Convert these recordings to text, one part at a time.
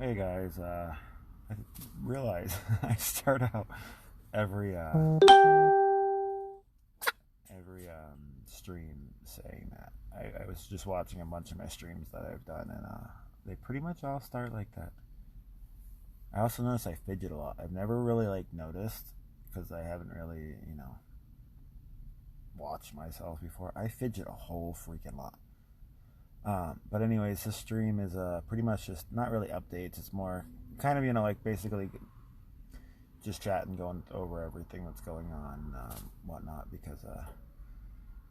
Hey guys, I realize I start out every stream saying that. I was just watching a bunch of my streams that I've done, and they pretty much all start like that. I also notice I fidget a lot. I've never really noticed because I haven't really watched myself before. I fidget a whole freaking lot. But anyways, this stream is pretty much just not really updates. It's more kind of basically just chatting, going over everything that's going on, whatnot. Because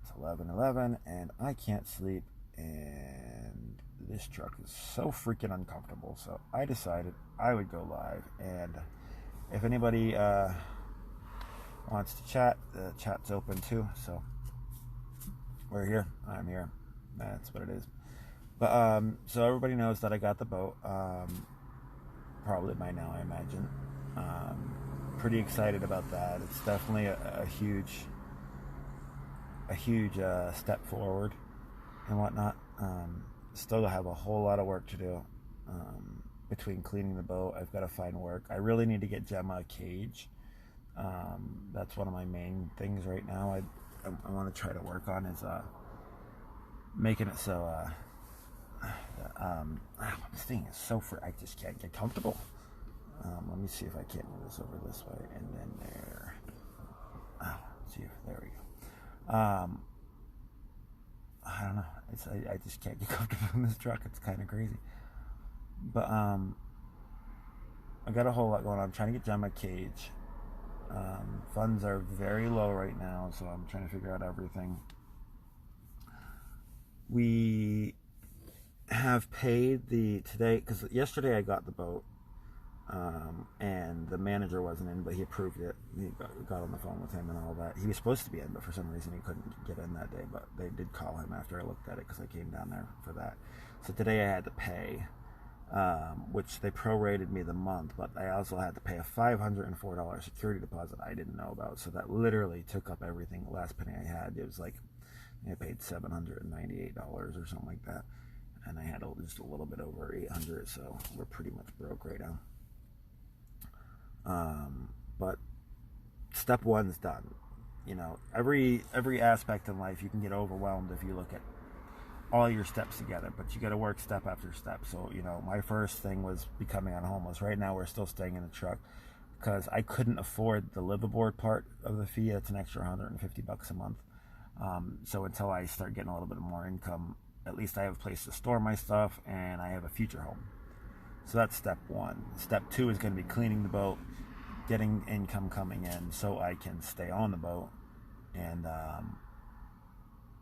it's 11:11 and I can't sleep, and this truck is so freaking uncomfortable. So I decided I would go live, and if anybody wants to chat, the chat's open too. So we're here. I'm here. That's what it is. But so everybody knows that I got the boat. Probably by now, I imagine. Pretty excited about that. It's definitely a huge step forward and whatnot. Still have a whole lot of work to do between cleaning the boat. I've got to find work. I really need to get Gemma a cage. That's one of my main things right now. I want to try to work on is making it so this thing is so free. I just can't get comfortable. Let me see if I can't move this over this way, and then there. See if there we go. I don't know. I just can't get comfortable in this truck. It's kind of crazy. But I got a whole lot going on. I'm trying to get Gemma a cage. Funds are very low right now, so I'm trying to figure out everything. We have paid today, because yesterday I got the boat, and the manager wasn't in, but he approved it. He got on the phone with him and all that. He was supposed to be in, but for some reason he couldn't get in that day, but they did call him after I looked at it, because I came down there for that. So today I had to pay, which they prorated me the month, but I also had to pay a $504 security deposit I didn't know about, so that literally took up everything. The last penny I had, it was I paid $798 or something like that, and I had just a little bit over $800, so we're pretty much broke right now. But step one's done. Every aspect in life, you can get overwhelmed if you look at all your steps together, but you got to work step after step. So my first thing was becoming unhomeless. Right now we're still staying in the truck because I couldn't afford the live aboard part of the fee. It's an extra $150 a month. So until I start getting a little bit more income, at least I have a place to store my stuff, and I have a future home. So that's step one. Step two is going to be cleaning the boat, getting income coming in so I can stay on the boat, and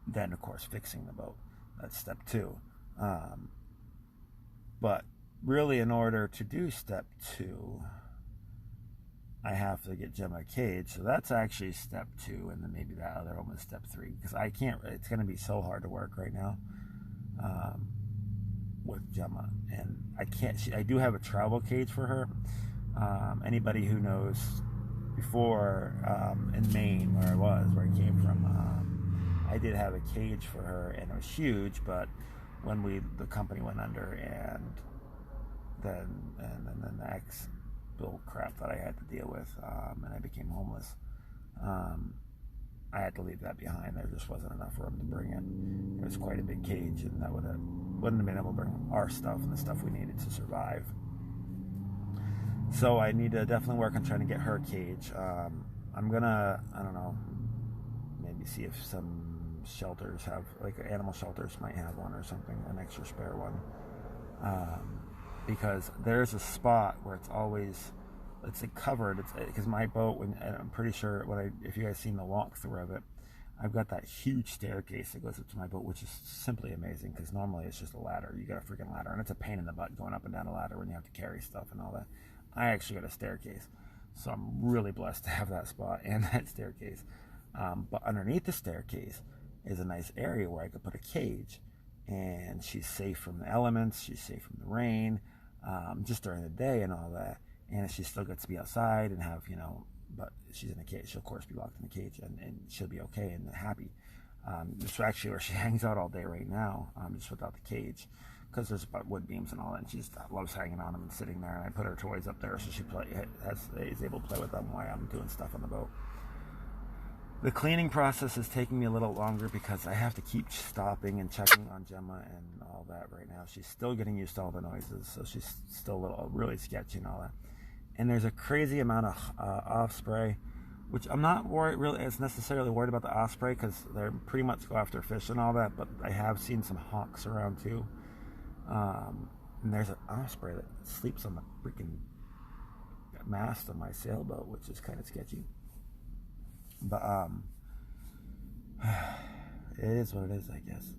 then of course fixing the boat. That's step two. But really, in order to do step two, I have to get Gemma a cage. So that's actually step two, and then maybe that other one was step three, because I can't. It's going to be so hard to work right now with Gemma, and I can't. I do have a travel cage for her. Anybody who knows, before in Maine, where I came from, I did have a cage for her, and it was huge. But when the company went under, and then the ex bull crap that I had to deal with, and I became homeless, I had to leave that behind. There just wasn't enough room to bring in. It was quite a big cage, and that wouldn't have been able to bring our stuff and the stuff we needed to survive. So I need to definitely work on trying to get her a cage. I'm gonna, I don't know, maybe see if some shelters have, animal shelters might have one or something, an extra spare one. Because there's a spot where it's covered. It's because my boat, I'm pretty sure if you guys seen the walkthrough of it, I've got that huge staircase that goes up to my boat, which is simply amazing, because normally it's just a ladder. You got a freaking ladder, and it's a pain in the butt going up and down a ladder when you have to carry stuff and all that. I actually got a staircase, so I'm really blessed to have that spot and that staircase. But underneath the staircase is a nice area where I could put a cage, and she's safe from the elements, she's safe from the rain, just during the day and all that. And she still gets to be outside and have, but she's in a cage. She'll of course be locked in the cage, and she'll be okay and happy. It's actually where she hangs out all day right now, just without the cage. because there's wood beams and all that, and she just loves hanging on them and sitting there, and I put her toys up there so she is able to play with them while I'm doing stuff on the boat. The cleaning process is taking me a little longer because I have to keep stopping and checking on Gemma and all that right now. She's still getting used to all the noises, so she's still a little really sketchy and all that. And there's a crazy amount of osprey, which I'm not necessarily worried about the osprey because they pretty much go after fish and all that, but I have seen some hawks around too. And there's an osprey that sleeps on the freaking mast of my sailboat, which is kind of sketchy. But it is what it is, I guess.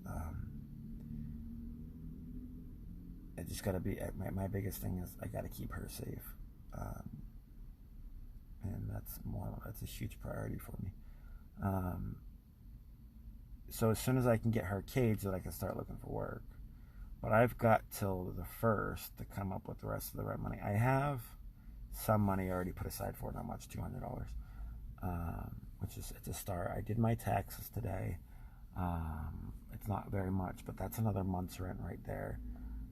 I just gotta be. My biggest thing is I gotta keep her safe, and that's a huge priority for me. So as soon as I can get her caged, then I can start looking for work. But I've got till the 1st to come up with the rest of the rent money. I have some money already put aside for it, not much, $200. Which is, it's a start. I did my taxes today. It's not very much, but that's another month's rent right there.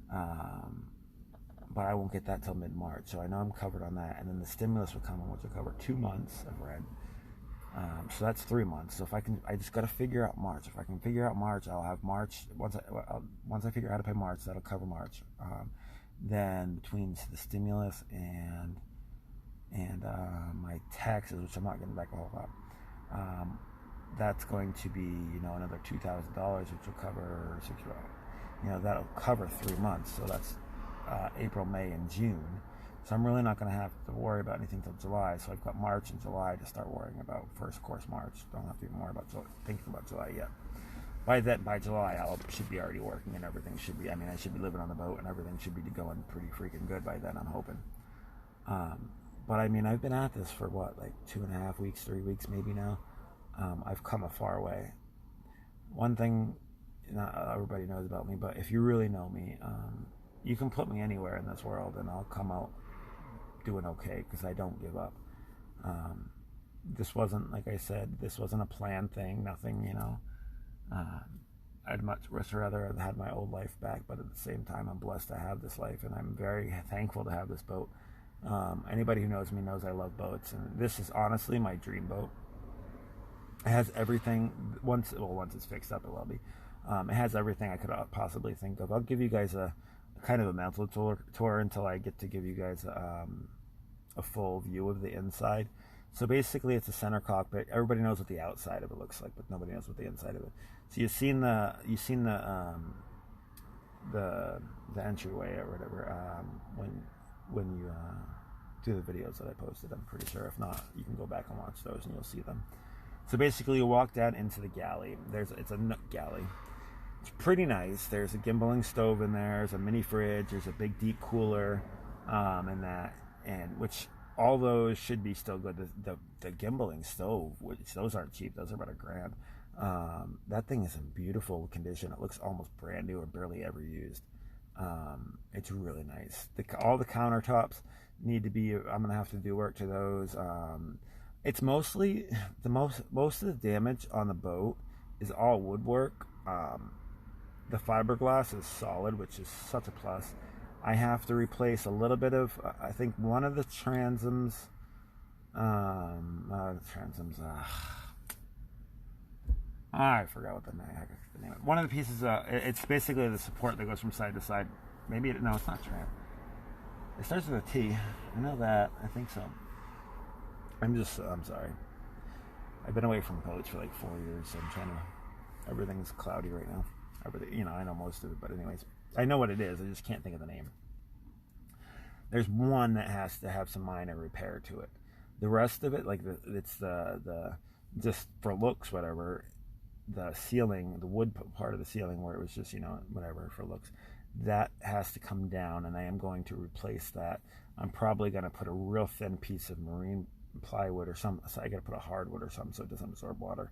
But I won't get that till mid-March, so I know I'm covered on that. And then the stimulus will come in, which will cover 2 months of rent. So that's 3 months. So if I just got to figure out March. If I can figure out March, I'll have March. Once I figure out how to pay March, that'll cover March. Then between the stimulus and my taxes, which I'm not getting back a whole lot, that's going to be, another $2,000, which will cover that'll cover 3 months. So that's April, May, and June. So I'm really not going to have to worry about anything till July. So I've got March and July to start worrying about. First course March. Don't have to even worry about thinking about July yet. By July, I should be already working and everything should be. I should be living on the boat and everything should be going pretty freaking good by then. I'm hoping. But I've been at this for 2.5 weeks, 3 weeks maybe now. I've come a far way. One thing not everybody knows about me, but if you really know me, you can put me anywhere in this world and I'll come out doing okay because I don't give up. This wasn't, like I said, this wasn't a planned thing, nothing, I'd much rather have had my old life back, but at the same time, I'm blessed to have this life and I'm very thankful to have this boat. Anybody who knows me knows I love boats, and this is honestly my dream boat. It has everything. Once it's fixed up, it will be. It has everything I could possibly think of. I'll give you guys a kind of a mental tour until I get to give you guys a full view of the inside. So basically, it's a center cockpit. Everybody knows what the outside of it looks like, but nobody knows what the inside of it. So you've seen the entryway or whatever when you do the videos that I posted. I'm pretty sure. If not, you can go back and watch those and you'll see them. So basically, you walk down into the galley. It's a nook galley. It's pretty nice. There's a gimbaling stove in there. There's a mini fridge. There's a big deep cooler, and which all those should be still good. The gimbaling stove, which those aren't cheap. Those are about $1,000. That thing is in beautiful condition. It looks almost brand new or barely ever used. It's really nice. All the countertops need to be. I'm gonna have to do work to those. It's mostly most of the damage on the boat is all woodwork. The fiberglass is solid, which is such a plus. I have to replace a little bit of. I think one of the transoms. I forgot what the name. One of the pieces. It's basically the support that goes from side to side. Maybe no, it's not tram. It starts with a T. I know that. I think so. I'm sorry. I've been away from boats for 4 years, so I'm trying to. Everything's cloudy right now. Everything, I know most of it, but anyways, I know what it is. I just can't think of the name. There's one that has to have some minor repair to it. The rest of it, it's the just for looks, whatever. The ceiling, the wood part of the ceiling where it was just, whatever for looks, that has to come down, and I am going to replace that. I'm probably going to put a real thin piece of marine plywood or something. So I got to put a hardwood or something so it doesn't absorb water.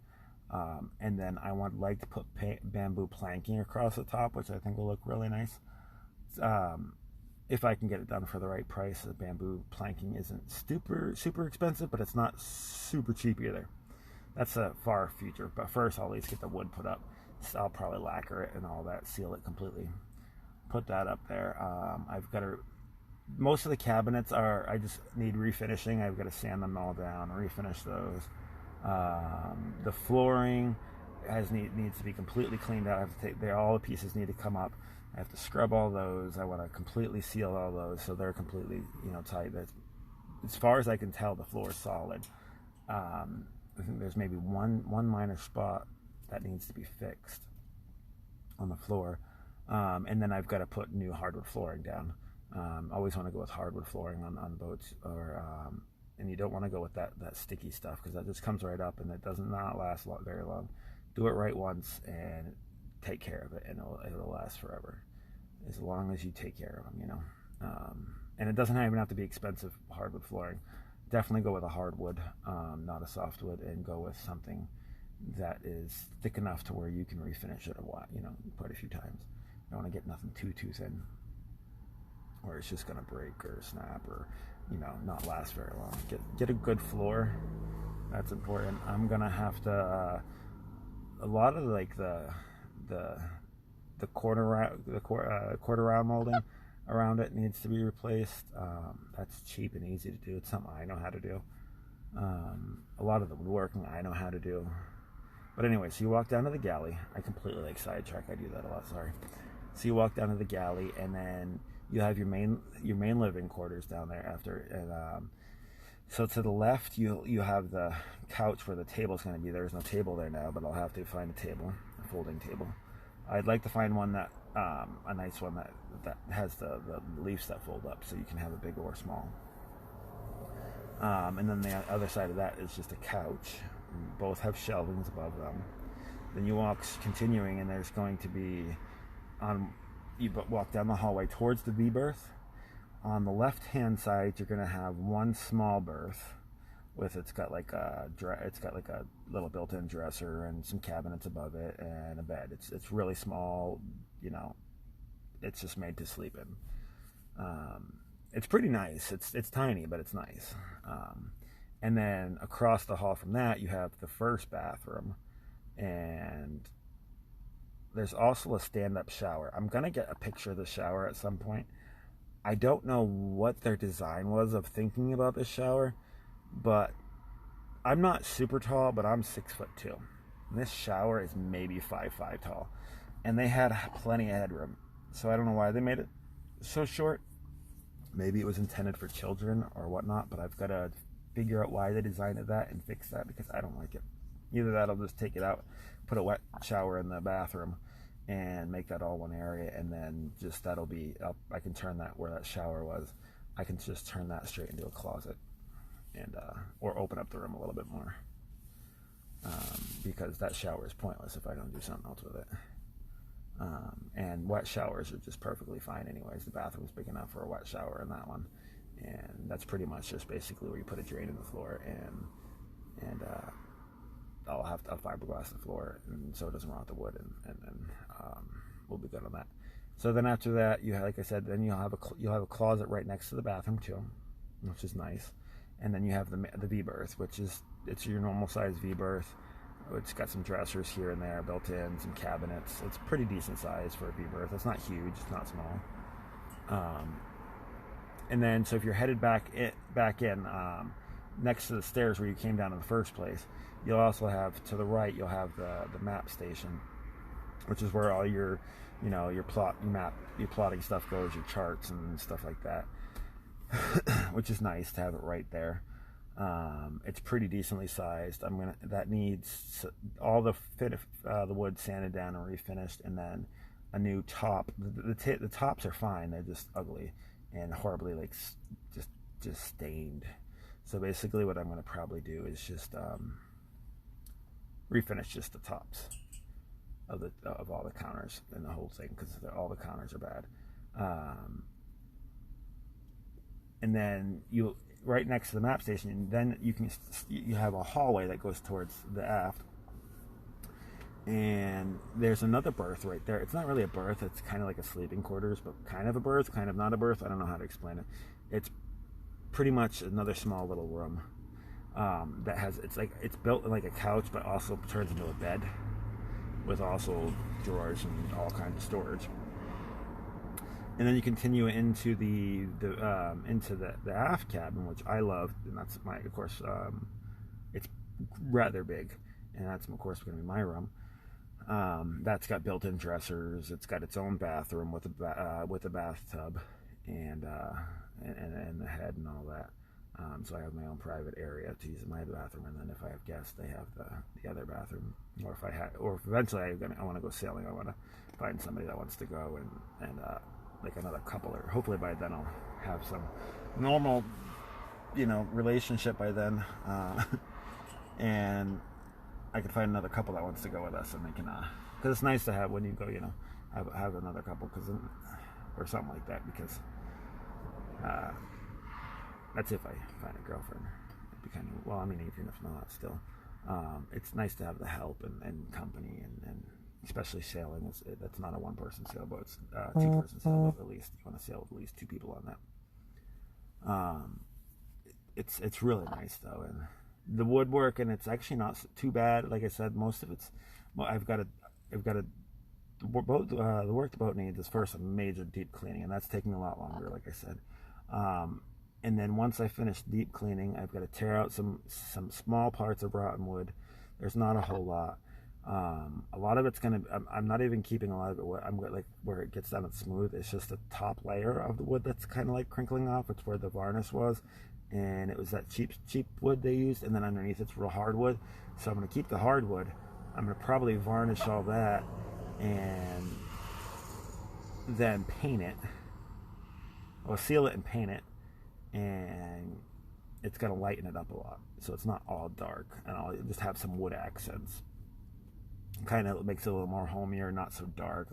And then I would like to put bamboo planking across the top, which I think will look really nice. If I can get it done for the right price. The bamboo planking isn't super expensive, but it's not super cheap either. That's a far future. But first, I'll at least get the wood put up. So I'll probably lacquer it and all that, seal it completely. put that up there. I've got to, most of the cabinets are, I just need refinishing. I've got to sand them all down, refinish those. The flooring needs to be completely cleaned out. I have to take, all the pieces need to come up. I have to scrub all those. I want to completely seal all those so they're completely, tight. As far as I can tell, the floor is solid. I think there's maybe one minor spot that needs to be fixed on the floor. And then I've got to put new hardwood flooring down. Always want to go with hardwood flooring on boats, and you don't want to go with that sticky stuff, because that just comes right up and it does not last very long. Do it right once and take care of it, and it'll last forever, as long as you take care of them, and it doesn't even have to be expensive hardwood flooring. Definitely go with a hardwood, not a softwood, and go with something that is thick enough to where you can refinish it quite a few times. You don't want to get nothing too thin, or it's just going to break or snap or not last very long. Get a good floor. That's important. I'm gonna have to a lot of like the quarter round molding around it needs to be replaced. That's cheap and easy to do. It's something I know how to do. A lot of the woodworking I know how to do. But anyway, so you walk down to the galley. I completely sidetrack. I do that a lot. Sorry. So you walk down to the galley, and then you have your main living quarters down there after. And so to the left, you have the couch where the table's going to be. There's no table there now, but I'll have to find a table, a folding table. I'd like to find one that a nice one that has the leaves that fold up, so you can have a big or small. And then the other side of that is just a couch. Both have shelvings above them. Then you walk continuing, and there's going to be you walk down the hallway towards the V berth. On the left hand side, you're going to have one small berth it's got like a little built-in dresser and some cabinets above it and a bed. It's really small, it's just made to sleep in. It's pretty nice. It's tiny, but it's nice. And then across the hall from that, you have the first bathroom, and there's also a stand-up shower. I'm gonna get a picture of the shower at some point. I don't know what their design was of thinking about this shower, but I'm not super tall, but I'm 6'2". And this shower is maybe 5'5" tall, and they had plenty of headroom. So I don't know why they made it so short. Maybe it was intended for children or whatnot, but I've got to figure out why they designed it that and fix that, because I don't like it. Either that, I'll just take it out, put a wet shower in the bathroom, and make that all one area, and then just that'll be up. I can turn that where that shower was. I can just turn that straight into a closet, and or open up the room a little bit more, because that shower is pointless if I don't do something else with it. And wet showers are just perfectly fine anyways. The bathroom's big enough for a wet shower in that one, and that's pretty much just basically where you put a drain in the floor, and I'll fiberglass the floor, and so it doesn't rot the wood, and we'll be good on that. So then after that, like I said, then you'll have a closet right next to the bathroom too, which is nice. And then you have the V berth, it's your normal size V berth. It's got some dressers here and there built in, some cabinets. It's pretty decent size for a V berth. It's not huge, it's not small. And then so if you're headed back in, next to the stairs where you came down in the first place, you'll also have, to the right, you'll have the map station, which is where all your plotting stuff goes, your charts and stuff like that, which is nice to have it right there. It's pretty decently sized. That needs all the wood sanded down and refinished, and then a new top. The tops are fine, they're just ugly and horribly just stained. So basically what I'm going to probably do is just refinish just the tops of all the counters and the whole thing, because all the counters are bad. And then right next to the map station, and then you have a hallway that goes towards the aft, and there's another berth right there. It's not really a berth, it's kind of like a sleeping quarters, but kind of a berth, kind of not a berth. I don't know how to explain it. It's pretty much another small little room that has, it's built like a couch, but also turns into a bed with also drawers and all kinds of storage. and then you continue into the aft cabin, which I love, and that's my, of course, it's rather big, and that's of course going to be my room. That's got built-in dressers. It's got its own bathroom with a bathtub and the head and all that. So I have my own private area to use in my bathroom, and then if I have guests, they have the other bathroom. Or if eventually I want to go sailing, I want to find somebody that wants to go and like another couple, or hopefully by then I'll have some normal, relationship by then, and I could find another couple that wants to go with us, and they can, because it's nice to have when you go, have another couple, or something like that, because that's if I find a girlfriend. It'd be kind of, well, I mean, even if not, still, it's nice to have the help and company, and especially sailing. That's not a one-person sailboat. It's a two-person sailboat at least. You want to sail with at least two people on that. It's really nice though, and the woodwork, and it's actually not too bad. Like I said, most of it's, well, the work the boat needs is first a major deep cleaning, and that's taking a lot longer, like I said. And then once I finish deep cleaning, I've got to tear out some small parts of rotten wood. There's not a whole lot. A lot of it's gonna. I'm not even keeping a lot of it. I'm like where it gets down and smooth. It's just the top layer of the wood that's kind of like crinkling off. It's where the varnish was, and it was that cheap wood they used. And then underneath it's real hardwood. So I'm gonna keep the hardwood. I'm gonna probably varnish all that, and then paint it. I'll seal it and paint it, and it's gonna lighten it up a lot. So it's not all dark, and I'll just have some wood accents. Kind of makes it a little more homier, not so dark.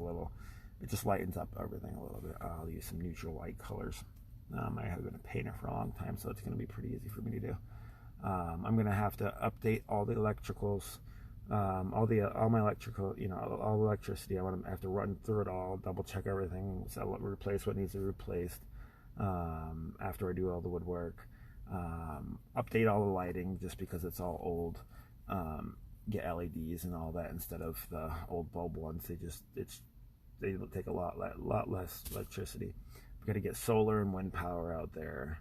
It just lightens up everything a little bit. I'll use some neutral white colors. I have been a painter for a long time, so it's going to be pretty easy for me to do. I'm going to have to update all the electricals, all my electrical, all the electricity. I have to run through it all, double check everything, so replace what needs to be replaced. After I do all the woodwork, update all the lighting just because it's all old. Get LEDs and all that instead of the old bulb ones. They take a lot less electricity. I've got to get solar and wind power out there.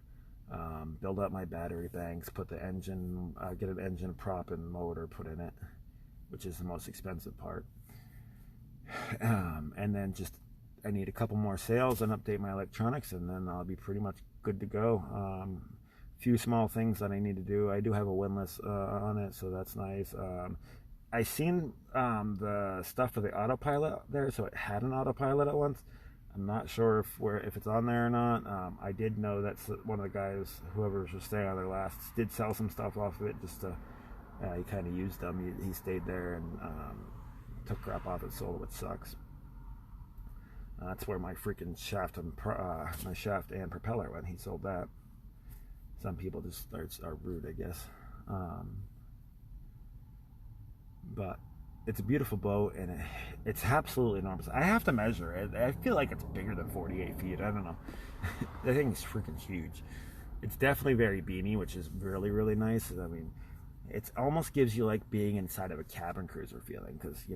Build up my battery banks. Put the engine. Get an engine prop and motor put in it, which is the most expensive part. And then I need a couple more sails and update my electronics, and then I'll be pretty much good to go. Few small things that I need to do. I do have a windlass on it, so that's nice. I seen the stuff for the autopilot there, so it had an autopilot at once. I'm not sure if it's on there or not. I did know that's one of the guys, whoever was staying on there last, did sell some stuff off of it. Just he kind of used them. He stayed there and took crap off it, sold it, which sucks. That's where my freaking shaft and propeller went. He sold that. Some people just are rude, I guess. But it's a beautiful boat, and it's absolutely enormous. I have to measure it. I feel like it's bigger than 48 feet. I don't know. The thing is freaking huge. It's definitely very beamy, which is really, really nice. I mean, it almost gives you like being inside of a cabin cruiser feeling, because,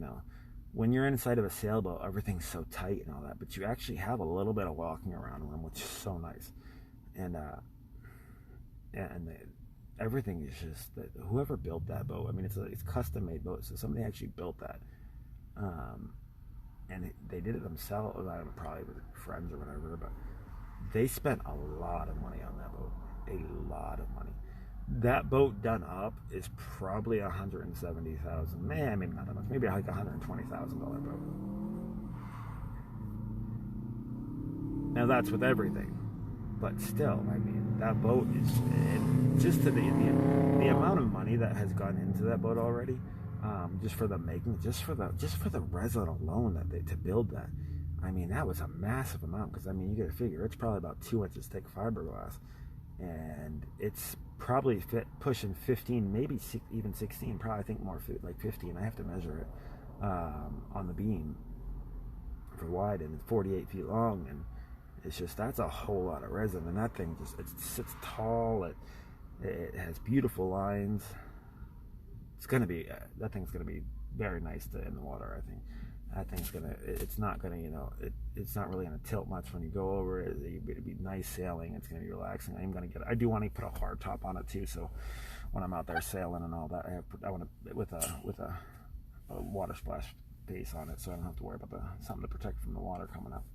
when you're inside of a sailboat, everything's so tight and all that, but you actually have a little bit of walking around room, which is so nice. And everything is just that whoever built that boat. I mean, it's custom made boat, so somebody actually built that, and they did it themselves. I don't know, probably with friends or whatever, but they spent a lot of money on that boat. A lot of money. That boat done up is probably $170,000. Man, maybe not that much. Maybe like $120,000 boat. Now that's with everything. But still, I mean, that boat is just to the amount of money that has gone into that boat already, just for the making, just for the resin alone to build that. I mean, that was a massive amount, because I mean, you got to figure it's probably about 2 inches thick fiberglass, and it's probably pushing 15, maybe even 16. Probably I think more like 15. I have to measure it on the beam for wide, and it's 48 feet long, and it's just, that's a whole lot of resin, and that thing it sits tall. It has beautiful lines. It's gonna be that thing's gonna be very nice in the water. I think that thing's gonna. It's not gonna, it's not really going to tilt much when you go over it. It'd be nice sailing. It's going to be relaxing. I do want to put a hard top on it too, so when I'm out there sailing and all that, I want to with a water splash base on it, so I don't have to worry about something to protect from the water coming up.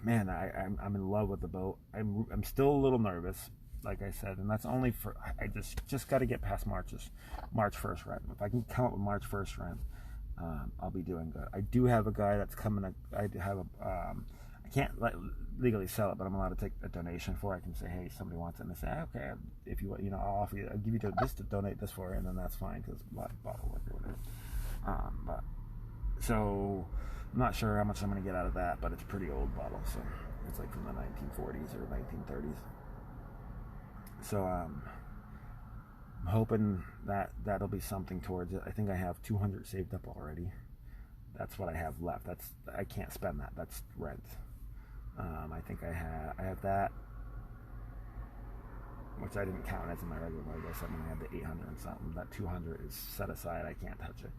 Man, I'm in love with the boat. I'm still a little nervous, like I said, and that's only for, I just got to get past March 1st rent. If I can come up with March 1st rent, I'll be doing good. I do have a guy that's coming. I can't legally sell it, but I'm allowed to take a donation for it. I can say, hey, somebody wants it, and they say, okay, if you I'll offer you, I'll give you this to donate this for, and then that's fine because it's a lot of bottle work or whatever. But so I'm not sure how much I'm going to get out of that, but it's a pretty old bottle, so it's like from the 1940s or 1930s. So I'm hoping that'll be something towards it. I think I have 200 saved up already. That's what I have left. I can't spend that. That's rent. I think I have that, which I didn't count as in my regular budget. I said when I had the 800 and something. That 200 is set aside. I can't touch it.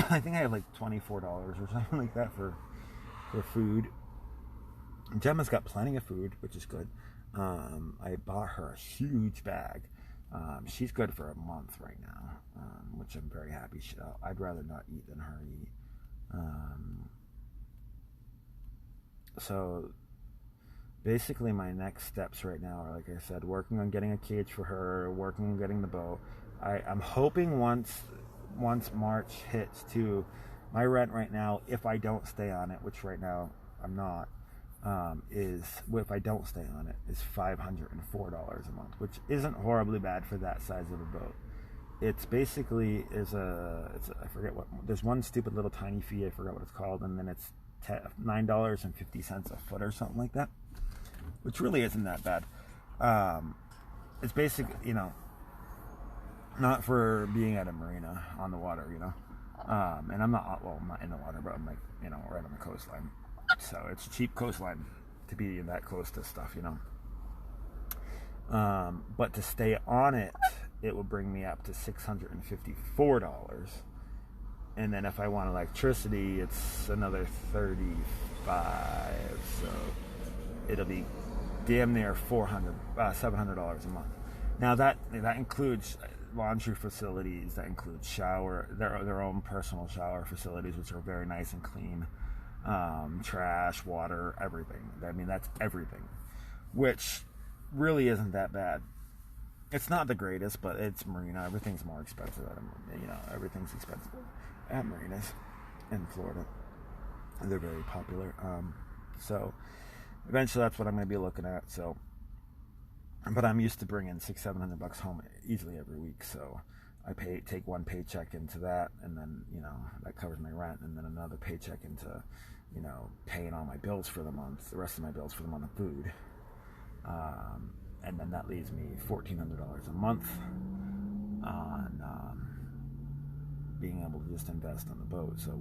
I think I have like $24 or something like that for food. Gemma's got plenty of food, which is good. I bought her a huge bag. She's good for a month right now, which I'm very happy. I'd rather not eat than her eat. So basically my next steps right now are, like I said, working on getting a cage for her, working on getting the boat. I'm hoping once March hits too, my rent right now, if I don't stay on it, which right now I'm not, if I don't stay on it, is $504 a month, which isn't horribly bad for that size of a boat. It's basically I forget what, there's one stupid little tiny fee, I forgot what it's called, and then it's $9.50 a foot or something like that, which really isn't that bad. It's basically, not for being at a marina on the water, and I'm not in the water, but I'm like, right on the coastline. So it's a cheap coastline to be that close to stuff, but to stay on it, it would bring me up to $654. And then if I want electricity, it's another $35. So it'll be damn near $700 a month. Now that includes laundry facilities, that includes their own personal shower facilities, which are very nice and clean. Trash, water, everything. I mean, that's everything, which really isn't that bad. It's not the greatest, but it's marina. Everything's more expensive everything's expensive at marinas in Florida. They're very popular. So eventually that's what I'm going to be looking at. So, but I'm used to bringing $600-700 home easily every week. So I take one paycheck into that, and then that covers my rent, and then another paycheck into paying all my bills for the month, the rest of my bills for the month of food, and then that leaves me $1,400 a month on being able to just invest on the boat. So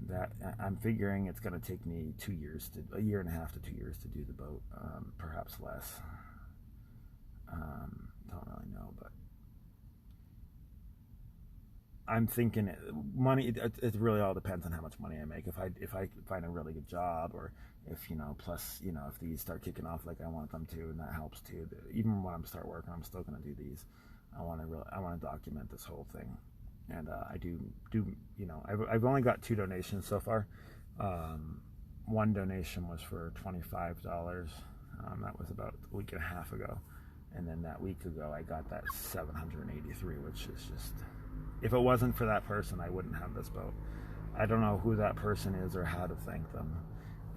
that I'm figuring it's going to take me a year and a half to 2 years to do the boat, perhaps less. Don't really know, but I'm thinking money. It really all depends on how much money I make. If I find a really good job, or if plus if these start kicking off like I want them to, and that helps too. Even when I'm start working, I'm still going to do these. I want to document this whole thing, and I do. I've only got 2 donations so far. One donation was for $25. That was about a week and a half ago, and then that week ago I got that $783, which is just. If it wasn't for that person, I wouldn't have this boat. I don't know who that person is or how to thank them,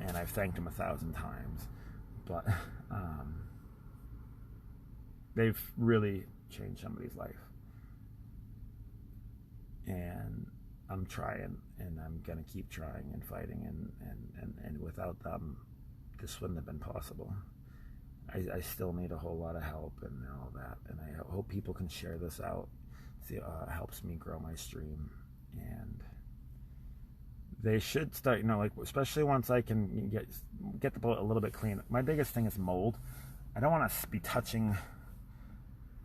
and I've thanked them 1,000 times, but they've really changed somebody's life, and I'm trying, and I'm gonna keep trying and fighting, and without them, this wouldn't have been possible. I still need a whole lot of help and all that, and I hope people can share this out. It helps me grow my stream, and they should start, especially once I can get the boat a little bit clean. My biggest thing is mold. I don't want to be touching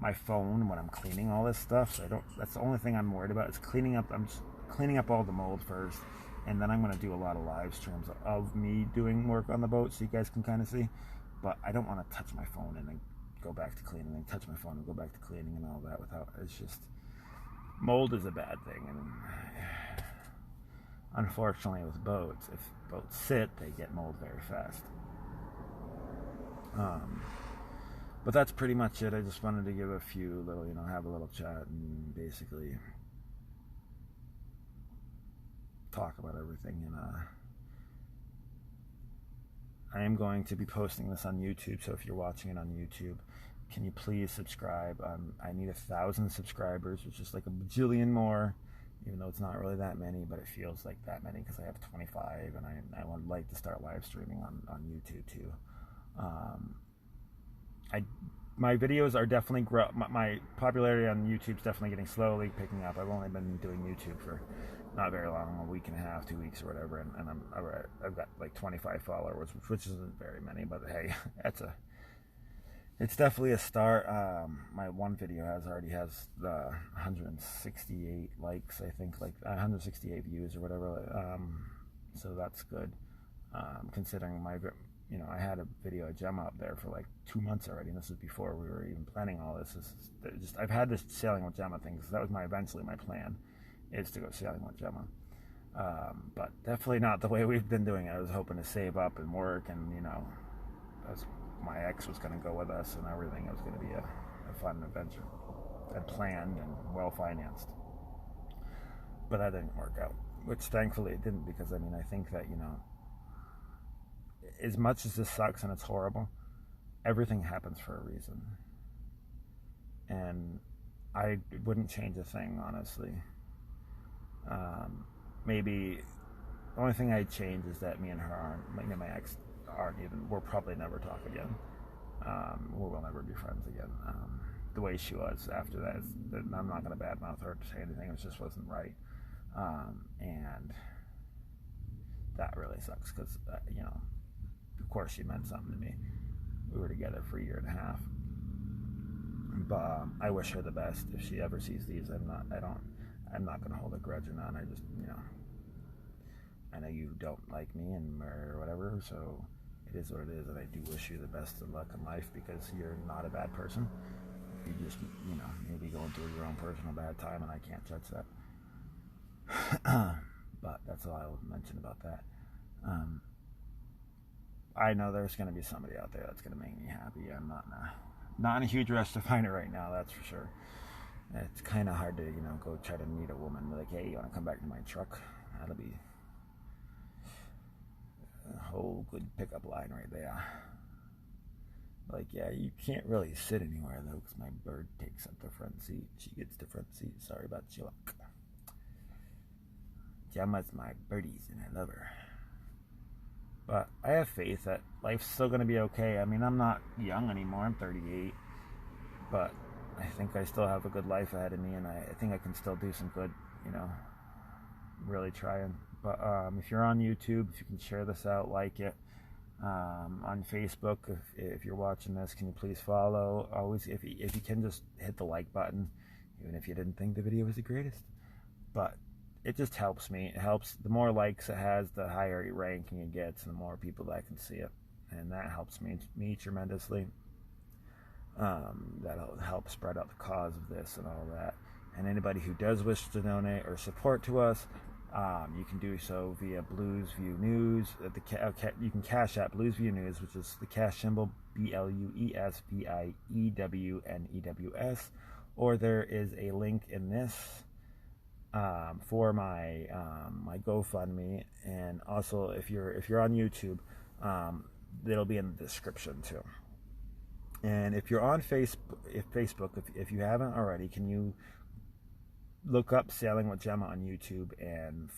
my phone when I'm cleaning all this stuff. So that's the only thing I'm worried about is cleaning up. I'm just cleaning up all the mold first, and then I'm going to do a lot of live streams of me doing work on the boat so you guys can kind of see. But I don't want to touch my phone and then go back to cleaning, and touch my phone and go back to cleaning and all that without. It's just, mold is a bad thing, and unfortunately with boats, if boats sit, they get mold very fast. But that's pretty much it. I just wanted to give a few little, have a little chat and basically talk about everything. And I am going to be posting this on YouTube, so if you're watching it on YouTube, can you please subscribe? I need 1,000 subscribers, which is like a bajillion more, even though it's not really that many, but it feels like that many because I have 25, and I would like to start live streaming on YouTube too. My videos are definitely my popularity on YouTube is definitely getting slowly picking up. I've only been doing YouTube for not very long, a week and a half, 2 weeks or whatever, and I've got like 25 followers, which isn't very many, but hey, it's definitely a start. My one video already has the 168 likes, I think, like 168 views or whatever. So that's good, considering I had a video of Gemma up there for like 2 months already, and this was before we were even planning all this. I've had this sailing with Gemma thing, because that was eventually my plan, is to go sailing with Gemma. But definitely not the way we've been doing it. I was hoping to save up and work, and as my ex was going to go with us and everything. It was going to be a fun adventure, and planned and well financed. But that didn't work out, which thankfully it didn't, because I think that as much as this sucks and it's horrible, everything happens for a reason. And I wouldn't change a thing, honestly. Maybe the only thing I'd change is that me and her aren't, my ex we'll probably never talk again. We'll never be friends again. The way she was after that, I'm not going to badmouth her to say anything, it just wasn't right. And that really sucks, because, of course she meant something to me. We were together for a year and a half. But I wish her the best if she ever sees these. I'm not going to hold a grudge or not. I just, I know you don't like me or whatever, so it is what it is, and I do wish you the best of luck in life, because you're not a bad person. You just, maybe going through your own personal bad time, and I can't judge that. But that's all I'll mention about that. I know there's going to be somebody out there that's going to make me happy. I'm not in a huge rush to find it right now, that's for sure. It's kind of hard to, go try to meet a woman, like, hey, you want to come back to my truck? That'll be a whole good pickup line right there. Like, yeah, you can't really sit anywhere, though, because my bird takes up the front seat. She gets the front seat. Sorry about your luck. Gemma's my birdies, and I love her. But I have faith that life's still going to be okay. I'm not young anymore. I'm 38. But I think I still have a good life ahead of me, and I think I can still do some good, really trying. But if you're on YouTube, if you can share this out, like it. On Facebook, if you're watching this, can you please follow? Always, if you can, just hit the like button, even if you didn't think the video was the greatest. But it just helps me. It helps. The more likes it has, the higher ranking it gets, and the more people that can see it, and that helps me tremendously. That'll help spread out the cause of this and all that. And anybody who does wish to donate or support to us, you can do so via bluesviewnews. You can cash at bluesviewnews, which is the cash symbol BLUESVIEWNEWS, or there is a link in this for my my GoFundMe, and also if you're on YouTube, it'll be in the description too. And if you're on Facebook, if you haven't already, can you look up Sailing with Gemma on YouTube and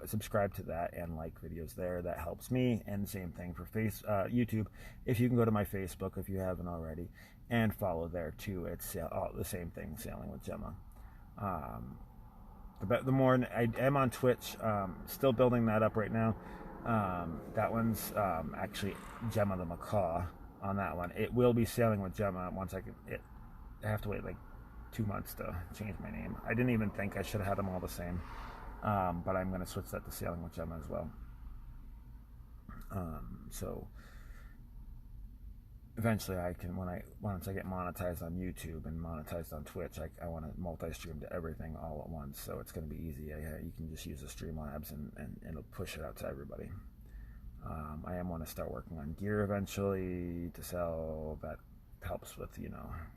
subscribe to that and like videos there? That helps me. And same thing for YouTube. If you can go to my Facebook, if you haven't already, and follow there too. It's the same thing, Sailing with Gemma. The more I am on Twitch, still building that up right now. That one's actually Gemma the Macaw. On that one, it will be Sailing with Gemma once I have to wait like 2 months to change my name. I didn't even think I should have had them all the same, but I'm going to switch that to Sailing with Gemma as well. So eventually I can, once I get monetized on YouTube and monetized on Twitch, I want to multi-stream to everything all at once, so it's going to be easy. You can just use the Streamlabs and it'll push it out to everybody. I am want to start working on gear eventually to sell. That helps with,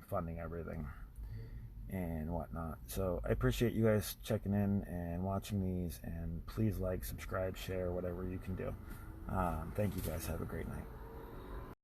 funding everything and whatnot. So I appreciate you guys checking in and watching these, and please like, subscribe, share, whatever you can do. Thank you guys. Have a great night.